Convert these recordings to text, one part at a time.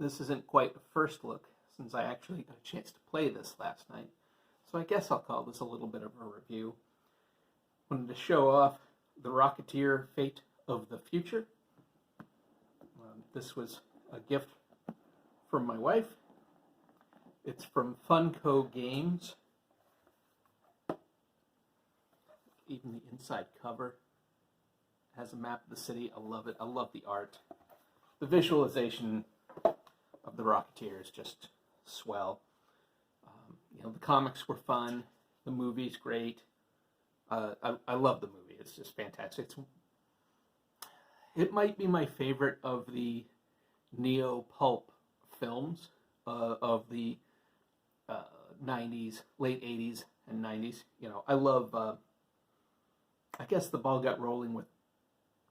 this isn't quite a first look, since I actually got a chance to play this last night. So I guess I'll call this a little bit of a review. Wanted to show off the Rocketeer Fate of the Future. This was a gift from my wife. It's from Funko Games. Even the inside cover has a map of the city. I love it. I love the art. The visualization of the Rocketeer is just swell. The comics were fun. The movie's great. I love the movie. It's just fantastic. It might be my favorite of the neo-Pulp films of the 90s, late 80s and 90s. I love, I guess the ball got rolling with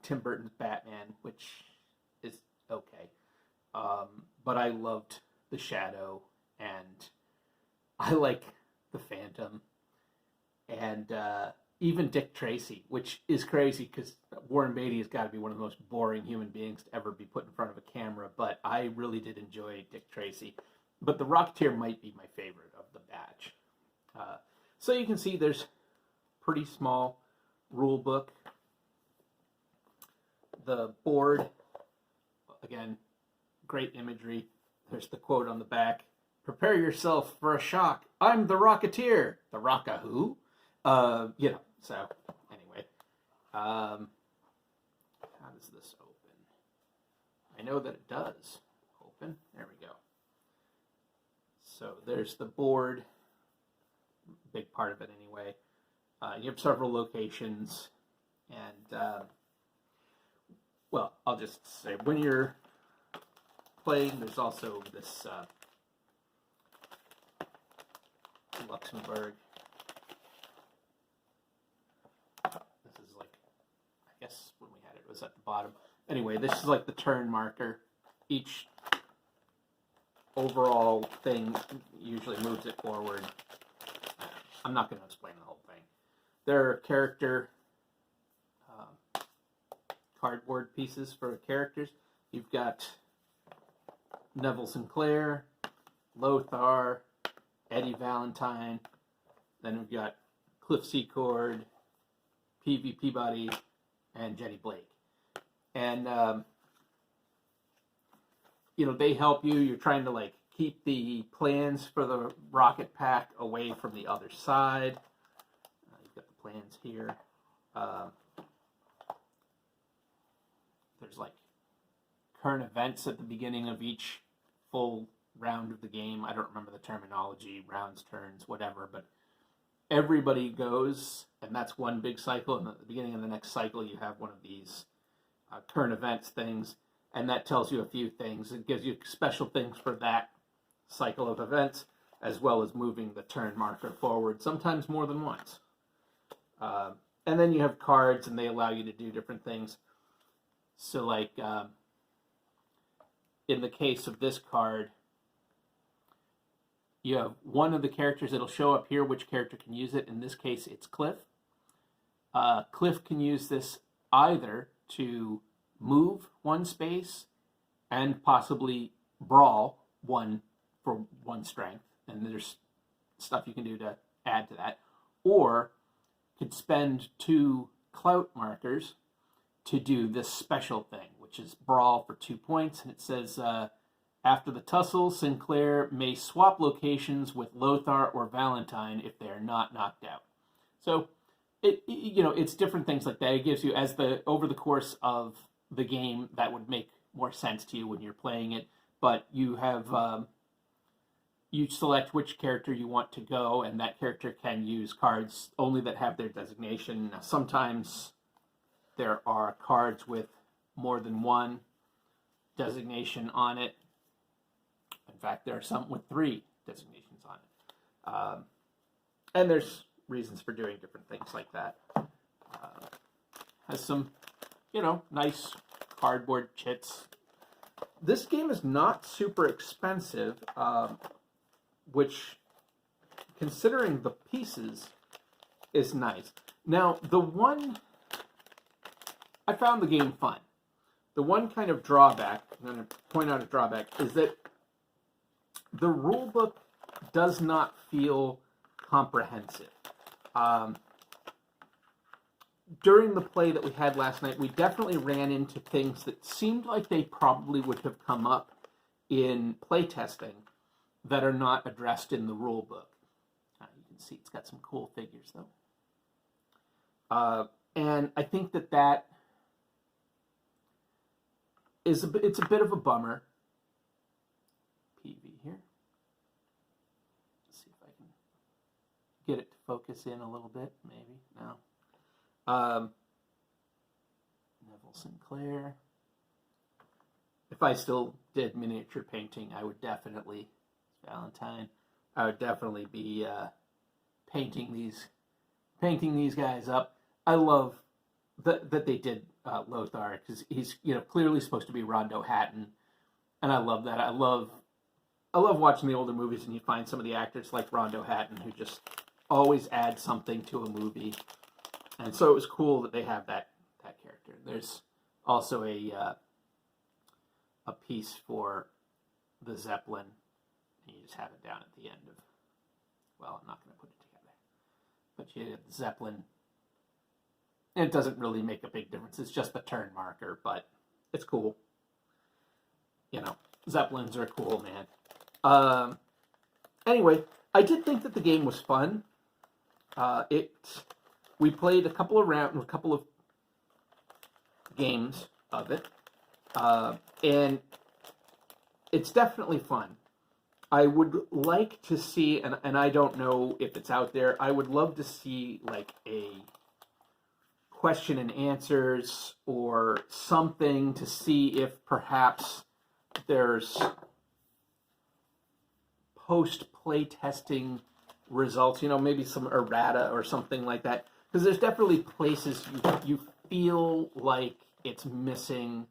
Tim Burton's Batman, which is okay. But I loved The Shadow, and I like The Phantom, and even Dick Tracy, which is crazy because Warren Beatty has got to be one of the most boring human beings to ever be put in front of a camera, but I really did enjoy Dick Tracy. But the Rocketeer might be my favorite of the batch. So you can see there's pretty small rule book. The board, again, great imagery. There's the quote on the back. Prepare yourself for a shock. I'm the Rocketeer. The Rock-a-who? So anyway. How does this open? I know that it does open. There we go. So there's the board. Big part of it anyway. You have several locations. And, well, I'll just say, when you're playing, there's also this Luxembourg. This is like, I guess when we had it, it was at the bottom. Anyway, this is like the turn marker. Each overall thing usually moves it forward. I'm not going to explain the whole thing. There are character cardboard pieces for characters. You've got Neville Sinclair, Lothar, Eddie Valentine. Then we've got Cliff Secord, P.V. Peabody, and Jenny Blake. And, they help you. You're trying to, keep the plans for the rocket pack away from the other side. You've got the plans here. There's, current events at the beginning of each full round of the game. I don't remember the terminology, rounds, turns, whatever, but everybody goes, and that's one big cycle, and at the beginning of the next cycle you have one of these current events things, and that tells you a few things. It gives you special things for that cycle of events, as well as moving the turn marker forward, sometimes more than once. And then you have cards, and they allow you to do different things. So, in the case of this card, you have one of the characters that'll show up here, which character can use it. In this case, it's Cliff. Cliff can use this either to move one space and possibly brawl one for one strength, and there's stuff you can do to add to that, or could spend 2 clout markers to do this special thing, which is brawl for 2 points, and it says, after the tussle, Sinclair may swap locations with Lothar or Valentine if they are not knocked out. So, it's different things like that. It gives you, over the course of the game, that would make more sense to you when you're playing it, but you have, you select which character you want to go, and that character can use cards only that have their designation. Now, sometimes there are cards with more than one designation on it. In fact, there are some with 3 designations on it. And there's reasons for doing different things like that. Has some, nice cardboard chits. This game is not super expensive, which, considering the pieces, is nice. Now, I found the game fun. The one kind of drawback, I'm going to point out a drawback, is that the rule book does not feel comprehensive. During the play that we had last night, we definitely ran into things that seemed like they probably would have come up in playtesting that are not addressed in the rule book. You can see it's got some cool figures, though. And I think that is it's a bit of a bummer. PV here. Let's see if I can get it to focus in a little bit, maybe. No. Neville Sinclair. If I still did miniature painting, I would definitely, Valentine, I would definitely be painting these guys up. I love that they did Lothar, because he's clearly supposed to be Rondo Hatton, and I love that. I love watching the older movies, and you find some of the actors like Rondo Hatton who just always add something to a movie, and so it was cool that they have that character. There's also a piece for the Zeppelin, and you just have it down at the end of. Well, I'm not going to put it together, but you have the Zeppelin. And it doesn't really make a big difference. It's just the turn marker, but it's cool. Zeppelins are cool, man. Anyway, I did think that the game was fun. We played a couple of games of it, and it's definitely fun. I would like to see, and I don't know if it's out there, I would love to see like a question and answers or something to see if perhaps there's post-play testing results, maybe some errata or something like that. Because there's definitely places you feel like it's missing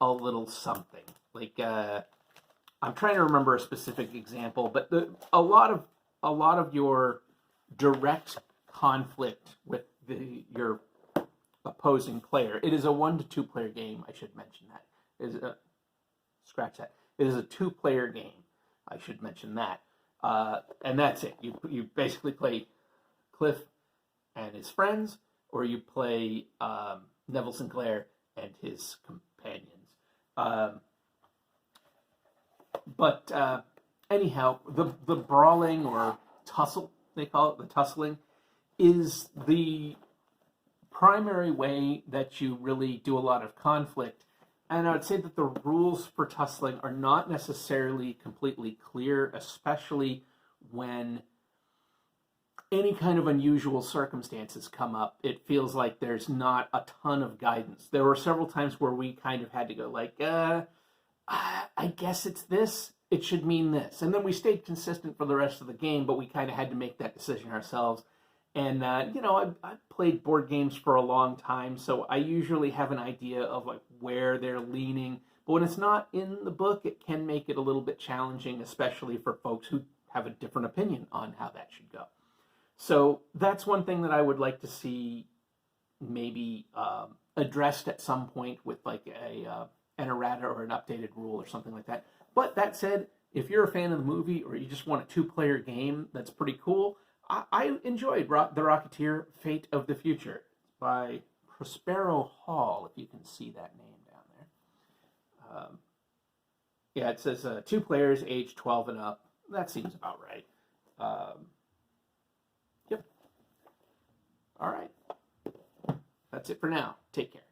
a little something. Like, I'm trying to remember a specific example, but a lot of your direct conflict with your opposing player. It is a 1 to 2 player game. I should mention that. Scratch that. It is a 2-player game. I should mention that. And that's it. You basically play Cliff and his friends, or you play Neville Sinclair and his companions. But anyhow, the brawling or tussle, they call it, the tussling, is the primary way that you really do a lot of conflict. And I would say that the rules for tussling are not necessarily completely clear, especially when any kind of unusual circumstances come up. It feels like there's not a ton of guidance. There were several times where we kind of had to go like, I guess it's this. It should mean this. And then we stayed consistent for the rest of the game, but we kind of had to make that decision ourselves. And, I've played board games for a long time, so I usually have an idea of like where they're leaning. But when it's not in the book, it can make it a little bit challenging, especially for folks who have a different opinion on how that should go. So that's one thing that I would like to see maybe addressed at some point with like an errata or an updated rule or something like that. But that said, if you're a fan of the movie or you just want a 2-player game that's pretty cool, I enjoyed The Rocketeer, Fate of the Future by Prospero Hall, if you can see that name down there. It says 2 players, age 12 and up. That seems about right. Yep. All right. That's it for now. Take care.